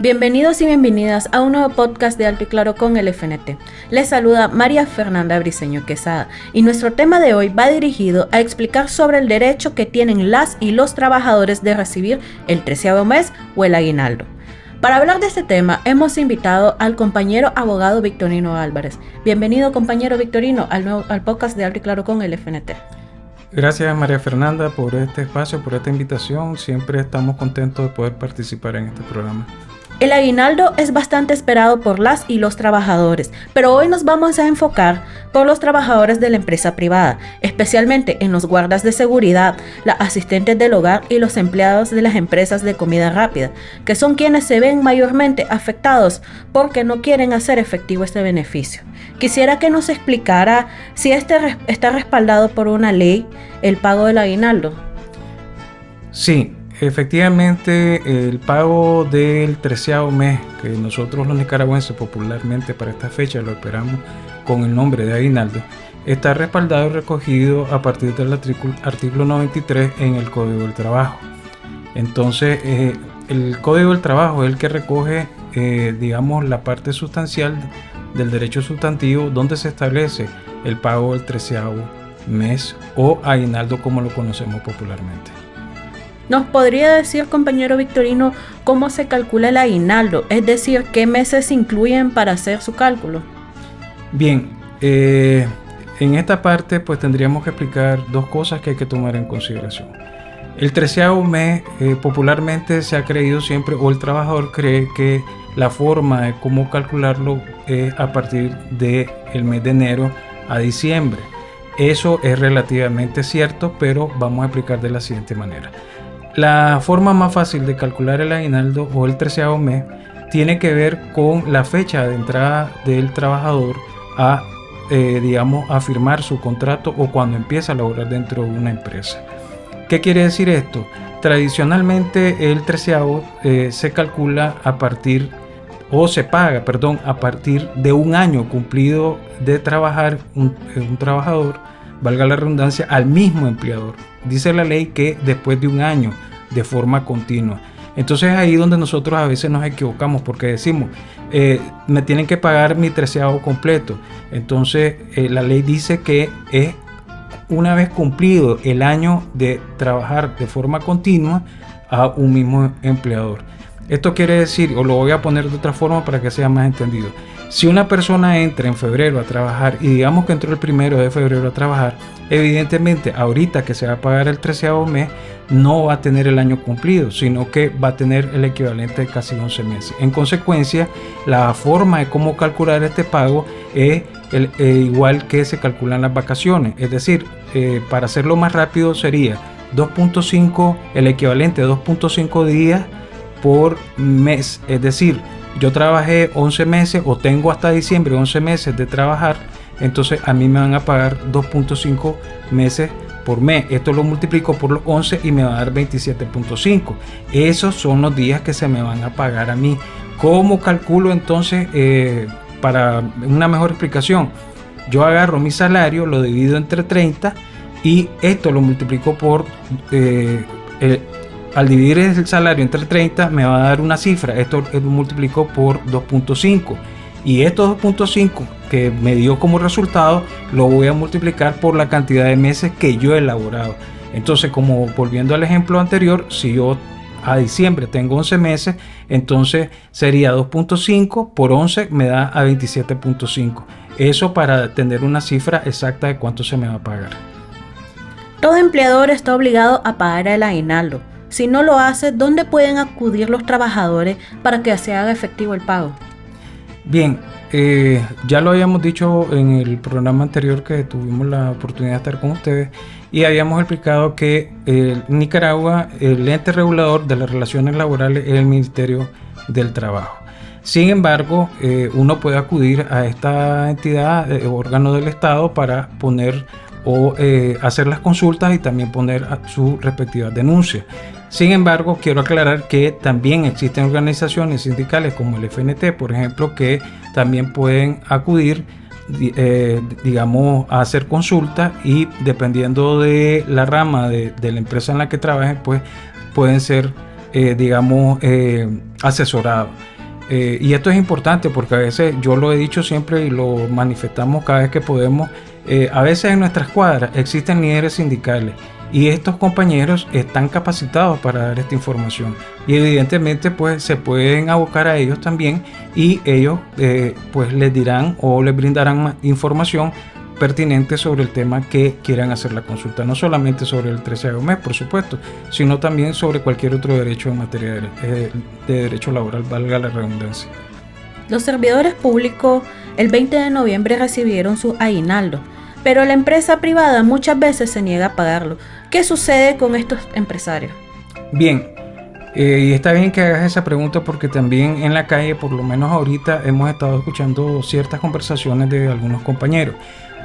Bienvenidos y bienvenidas a un nuevo podcast de Alto y Claro con el FNT. Les saluda María Fernanda Briceño Quesada y nuestro tema de hoy va dirigido a explicar sobre el derecho que tienen las y los trabajadores de recibir el 13º mes o el aguinaldo. Para hablar de este tema hemos invitado al compañero abogado Victorino Álvarez. Bienvenido, compañero Victorino, al podcast de Alto y Claro con el FNT. Gracias, María Fernanda, por este espacio, por esta invitación. Siempre estamos contentos de poder participar en este programa. El aguinaldo es bastante esperado por las y los trabajadores, pero hoy nos vamos a enfocar por los trabajadores de la empresa privada, especialmente en los guardas de seguridad, las asistentes del hogar y los empleados de las empresas de comida rápida, que son quienes se ven mayormente afectados porque no quieren hacer efectivo este beneficio. Quisiera que nos explicara si está respaldado por una ley el pago del aguinaldo. Sí. Efectivamente, el pago del 13º mes, que nosotros los nicaragüenses popularmente para esta fecha lo esperamos con el nombre de aguinaldo, está respaldado y recogido a partir del artículo 93 en el Código del Trabajo. Entonces, el Código del Trabajo es el que recoge, la parte sustancial del derecho sustantivo donde se establece el pago del 13º mes o aguinaldo como lo conocemos popularmente. ¿Nos podría decir, compañero Victorino, cómo se calcula el aguinaldo? Es decir, ¿qué meses se incluyen para hacer su cálculo? Bien, en esta parte pues tendríamos que explicar dos cosas que hay que tomar en consideración. El 13º mes popularmente se ha creído siempre, o el trabajador cree que la forma de cómo calcularlo es a partir del mes de enero a diciembre. Eso es relativamente cierto, pero vamos a explicar de la siguiente manera. La forma más fácil de calcular el aguinaldo o el 13º mes tiene que ver con la fecha de entrada del trabajador a firmar su contrato o cuando empieza a laborar dentro de una empresa. ¿Qué quiere decir esto? Tradicionalmente el 13º se calcula a partir de un año cumplido de trabajar un trabajador, valga la redundancia, al mismo empleador. Dice la ley que después de un año de forma continua. Entonces ahí donde nosotros a veces nos equivocamos porque decimos me tienen que pagar mi 13º completo. Entonces la ley dice que es una vez cumplido el año de trabajar de forma continua a un mismo empleador. Esto quiere decir, o lo voy a poner de otra forma para que sea más entendido. Si una persona entra en febrero a trabajar y digamos que entró el 1 de febrero a trabajar, evidentemente ahorita que se va a pagar el 13º mes no va a tener el año cumplido, sino que va a tener el equivalente de casi 11 meses. En consecuencia, la forma de cómo calcular este pago es igual que se calculan las vacaciones. Es decir, para hacerlo más rápido sería 2.5, el equivalente de 2.5 días por mes. Es decir, yo trabajé 11 meses o tengo hasta diciembre 11 meses de trabajar, entonces a mí me van a pagar 2.5 meses por mes. Esto lo multiplico por los 11 y me va a dar 27.5. Esos son los días que se me van a pagar a mí. ¿Cómo calculo entonces? Para una mejor explicación, yo agarro mi salario, lo divido entre 30 y esto lo multiplico por... al dividir el salario entre 30 me va a dar una cifra. Esto lo multiplico por 2.5 y estos 2.5 que me dio como resultado lo voy a multiplicar por la cantidad de meses que yo he elaborado. Entonces, como volviendo al ejemplo anterior, si yo a diciembre tengo 11 meses, entonces sería 2.5 por 11 me da a 27.5. Eso para tener una cifra exacta de cuánto se me va a pagar. Todo empleador está obligado a pagar el aguinaldo. Si no lo hace, ¿dónde pueden acudir los trabajadores para que se haga efectivo el pago? Bien, ya lo habíamos dicho en el programa anterior que tuvimos la oportunidad de estar con ustedes y habíamos explicado que Nicaragua, el ente regulador de las relaciones laborales es el Ministerio del Trabajo. Sin embargo, uno puede acudir a esta entidad, órgano del Estado, para poner o hacer las consultas y también poner sus respectivas denuncias. Sin embargo, quiero aclarar que también existen organizaciones sindicales como el FNT, por ejemplo, que también pueden acudir, a hacer consultas y dependiendo de la rama de la empresa en la que trabajen, pues pueden ser, asesorados. Y esto es importante porque a veces, yo lo he dicho siempre y lo manifestamos cada vez que podemos, a veces en nuestras cuadras existen líderes sindicales y estos compañeros están capacitados para dar esta información y evidentemente pues se pueden abocar a ellos también y ellos pues les dirán o les brindarán más información pertinente sobre el tema que quieran hacer la consulta, no solamente sobre el 13º mes, por supuesto, sino también sobre cualquier otro derecho en materia de derecho laboral, valga la redundancia. Los servidores públicos el 20 de noviembre recibieron su aguinaldo, pero la empresa privada muchas veces se niega a pagarlo. ¿Qué sucede con estos empresarios? Bien, y está bien que hagas esa pregunta porque también en la calle, por lo menos ahorita, hemos estado escuchando ciertas conversaciones de algunos compañeros.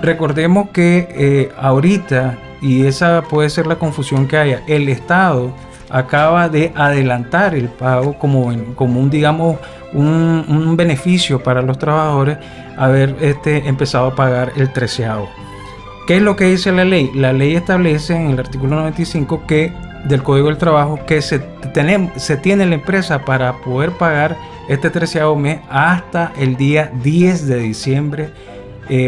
Recordemos que ahorita, y esa puede ser la confusión que haya, el Estado acaba de adelantar el pago como un, digamos, un beneficio para los trabajadores haber empezado a pagar el 13º. ¿Qué es lo que dice la ley? La ley establece en el artículo 95 del Código del Trabajo que se tiene la empresa para poder pagar este 13º mes hasta el día 10 de diciembre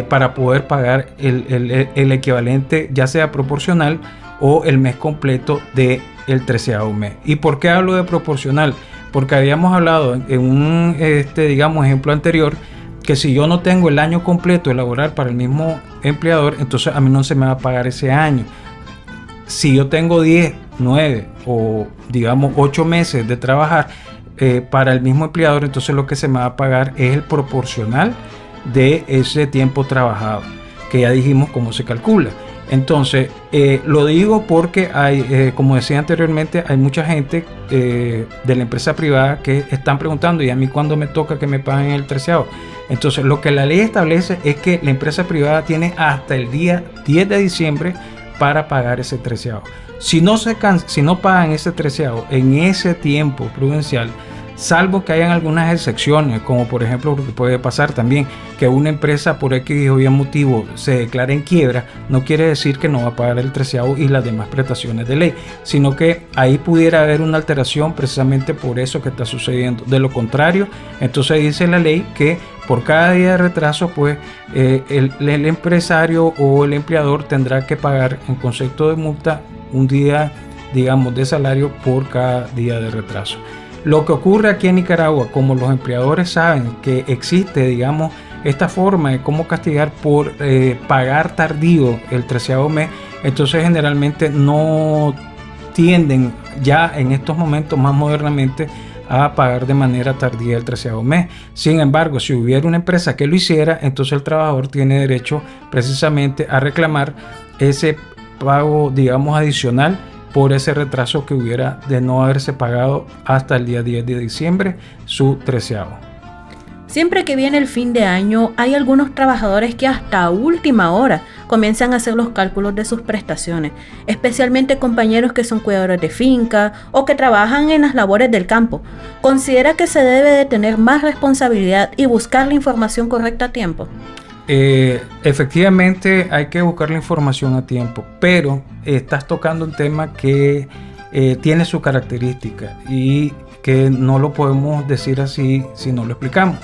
para poder pagar el equivalente, ya sea proporcional o el mes completo del 13º mes. ¿Y por qué hablo de proporcional? Porque habíamos hablado en un digamos, ejemplo anterior, que si yo no tengo el año completo de laborar para el mismo empleador, entonces a mí no se me va a pagar ese año. Si yo tengo 10, 9 o digamos 8 meses de trabajar para el mismo empleador, entonces lo que se me va a pagar es el proporcional de ese tiempo trabajado, que ya dijimos cómo se calcula. Entonces, lo digo porque hay, como decía anteriormente, hay mucha gente de la empresa privada que están preguntando, ¿y a mí cuándo me toca que me paguen el 13º? Entonces, lo que la ley establece es que la empresa privada tiene hasta el día 10 de diciembre para pagar ese 13º. Si no pagan ese 13º en ese tiempo prudencial, salvo que hayan algunas excepciones, como por ejemplo lo que puede pasar también, que una empresa por X o Y motivo se declare en quiebra, no quiere decir que no va a pagar el 13º y las demás prestaciones de ley, sino que ahí pudiera haber una alteración precisamente por eso que está sucediendo. De lo contrario, entonces dice la ley que por cada día de retraso, pues el empresario o el empleador tendrá que pagar en concepto de multa un día, digamos, de salario por cada día de retraso. Lo que ocurre aquí en Nicaragua, como los empleadores saben que existe, digamos, esta forma de cómo castigar por pagar tardío el 13º mes, entonces generalmente no tienden ya en estos momentos más modernamente a pagar de manera tardía el 13º mes. Sin embargo, si hubiera una empresa que lo hiciera, entonces el trabajador tiene derecho precisamente a reclamar ese pago, digamos, adicional por ese retraso que hubiera de no haberse pagado hasta el día 10 de diciembre su 13º. Siempre que viene el fin de año, hay algunos trabajadores que hasta última hora comienzan a hacer los cálculos de sus prestaciones, especialmente compañeros que son cuidadores de finca o que trabajan en las labores del campo. ¿Considera que se debe de tener más responsabilidad y buscar la información correcta a tiempo? Efectivamente hay que buscar la información a tiempo, pero estás tocando un tema que tiene su característica y que no lo podemos decir así si no lo explicamos.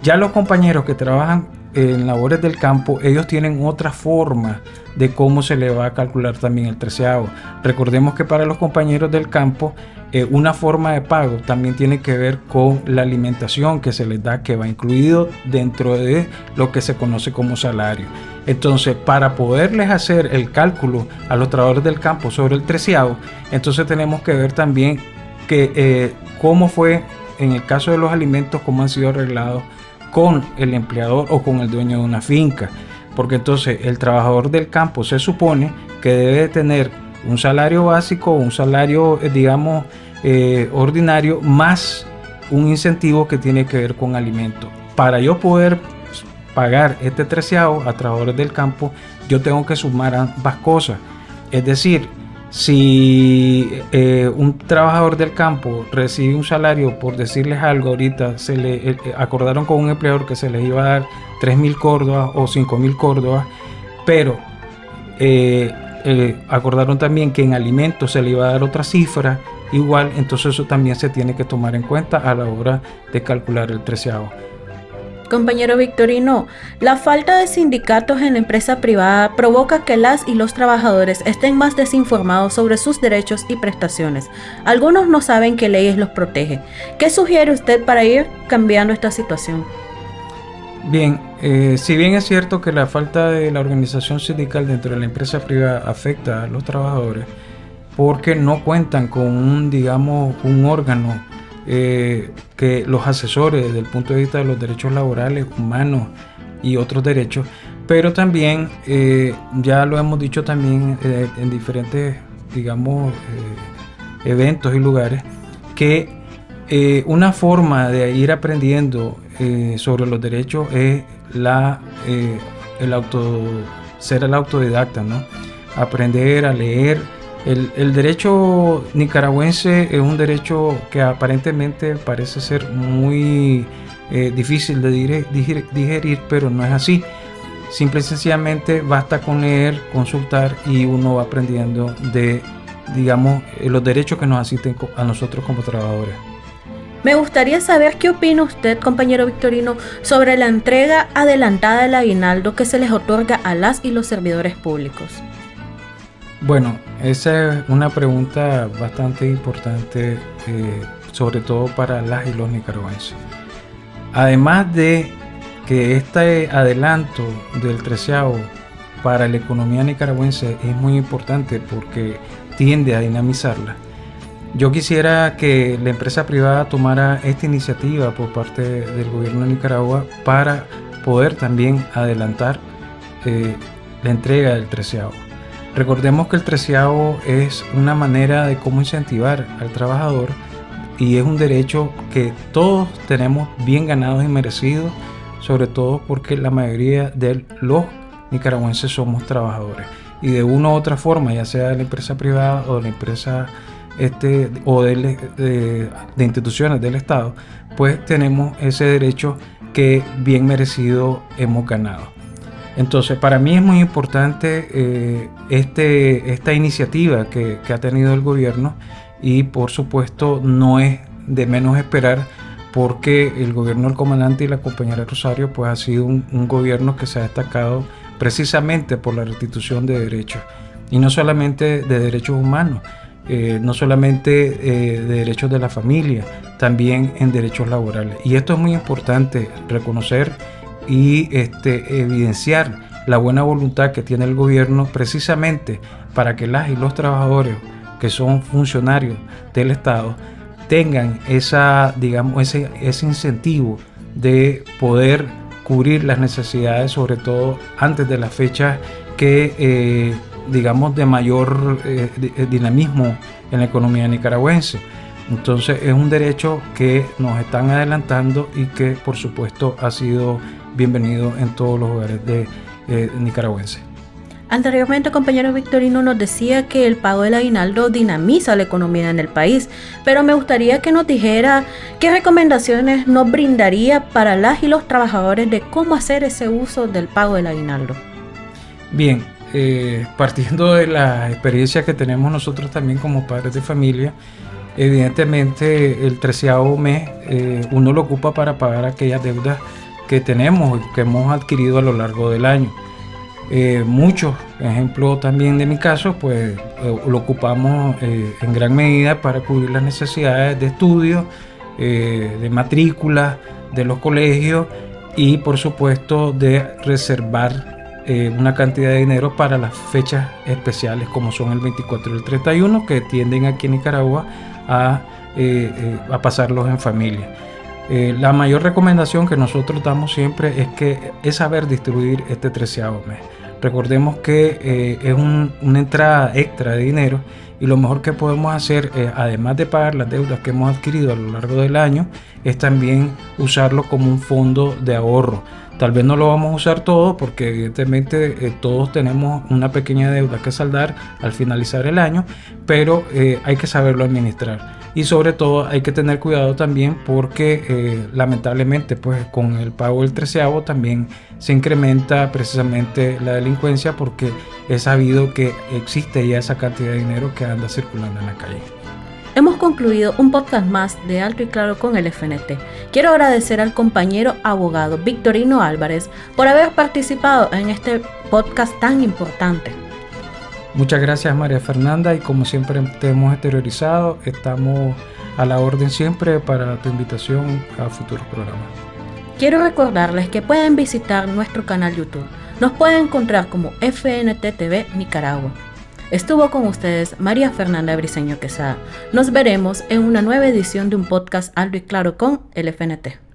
Ya los compañeros que trabajan en labores del campo, ellos tienen otra forma de cómo se le va a calcular también el 13º. Recordemos que para los compañeros del campo, una forma de pago también tiene que ver con la alimentación que se les da, que va incluido dentro de lo que se conoce como salario. Entonces, para poderles hacer el cálculo a los trabajadores del campo sobre el 13º, entonces tenemos que ver también que cómo fue, en el caso de los alimentos, cómo han sido arreglados con el empleador o con el dueño de una finca. Porque entonces el trabajador del campo se supone que debe tener un salario básico, un salario, digamos, ordinario, más un incentivo que tiene que ver con alimentos. Para yo poder pagar este 13º a trabajadores del campo, yo tengo que sumar ambas cosas. Es decir, si un trabajador del campo recibe un salario, por decirles algo, ahorita se le acordaron con un empleador que se les iba a dar 3.000 córdobas o 5.000 córdobas, pero acordaron también que en alimentos se le iba a dar otra cifra igual, entonces eso también se tiene que tomar en cuenta a la hora de calcular el treceavo. Compañero Victorino, la falta de sindicatos en la empresa privada provoca que las y los trabajadores estén más desinformados sobre sus derechos y prestaciones. Algunos no saben qué leyes los protege. ¿Qué sugiere usted para ir cambiando esta situación? Bien, si bien es cierto que la falta de la organización sindical dentro de la empresa privada afecta a los trabajadores, porque no cuentan con un órgano que los asesore desde el punto de vista de los derechos laborales, humanos y otros derechos, pero también, ya lo hemos dicho también en diferentes, eventos y lugares, que una forma de ir aprendiendo sobre los derechos es ser el autodidacta, ¿no? Aprender a leer. El derecho nicaragüense es un derecho que aparentemente parece ser muy difícil de digerir, pero no es así. Simple y sencillamente basta con leer, consultar y uno va aprendiendo de, los derechos que nos asisten a nosotros como trabajadores. Me gustaría saber qué opina usted, compañero Victorino, sobre la entrega adelantada del aguinaldo que se les otorga a las y los servidores públicos. Bueno, esa es una pregunta bastante importante, sobre todo para las y los nicaragüenses. Además de que este adelanto del treceavo para la economía nicaragüense es muy importante porque tiende a dinamizarla, yo quisiera que la empresa privada tomara esta iniciativa por parte del gobierno de Nicaragua para poder también adelantar la entrega del treceavo. Recordemos que el treceavo es una manera de cómo incentivar al trabajador y es un derecho que todos tenemos bien ganados y merecidos, sobre todo porque la mayoría de los nicaragüenses somos trabajadores y de una u otra forma, ya sea de la empresa privada o de la empresa o de instituciones del Estado, pues tenemos ese derecho que bien merecido hemos ganado. Entonces, para mí es muy importante esta iniciativa que ha tenido el gobierno y, por supuesto, no es de menos esperar porque el gobierno del comandante y la compañera Rosario pues ha sido un gobierno que se ha destacado precisamente por la restitución de derechos y no solamente de derechos humanos, no solamente de derechos de la familia, también en derechos laborales. Y esto es muy importante reconocer y evidenciar la buena voluntad que tiene el gobierno precisamente para que las y los trabajadores que son funcionarios del Estado tengan ese incentivo de poder cubrir las necesidades, sobre todo antes de las fechas que de mayor dinamismo en la economía nicaragüense. Entonces es un derecho que nos están adelantando y que por supuesto ha sido bienvenido en todos los hogares de nicaragüenses. Anteriormente, compañero Victorino nos decía que el pago del aguinaldo dinamiza la economía en el país, pero me gustaría que nos dijera qué recomendaciones nos brindaría para las y los trabajadores de cómo hacer ese uso del pago del aguinaldo. Bien, partiendo de la experiencia que tenemos nosotros también como padres de familia, evidentemente el treceavo mes uno lo ocupa para pagar aquellas deudas que tenemos y que hemos adquirido a lo largo del año. Muchos, ejemplo también de mi caso, pues lo ocupamos en gran medida para cubrir las necesidades de estudio, de matrícula de los colegios y por supuesto de reservar una cantidad de dinero para las fechas especiales como son el 24 y el 31 que tienden aquí en Nicaragua a pasarlos en familia. La mayor recomendación que nosotros damos siempre es saber distribuir este treceavo mes. Recordemos que es una entrada extra de dinero y lo mejor que podemos hacer, además de pagar las deudas que hemos adquirido a lo largo del año, es también usarlo como un fondo de ahorro. Tal vez no lo vamos a usar todo porque evidentemente todos tenemos una pequeña deuda que saldar al finalizar el año, pero hay que saberlo administrar. Y sobre todo hay que tener cuidado también porque lamentablemente pues con el pago del treceavo también se incrementa precisamente la delincuencia porque es sabido que existe ya esa cantidad de dinero que anda circulando en la calle. Hemos concluido un podcast más de Alto y Claro con el FNT. Quiero agradecer al compañero abogado Victorino Álvarez por haber participado en este podcast tan importante. Muchas gracias, María Fernanda, y como siempre te hemos exteriorizado, estamos a la orden siempre para tu invitación a futuros programas. Quiero recordarles que pueden visitar nuestro canal YouTube. Nos pueden encontrar como FNT TV Nicaragua. Estuvo con ustedes María Fernanda Briceño Quesada. Nos veremos en una nueva edición de un podcast Alto y Claro con el FNT.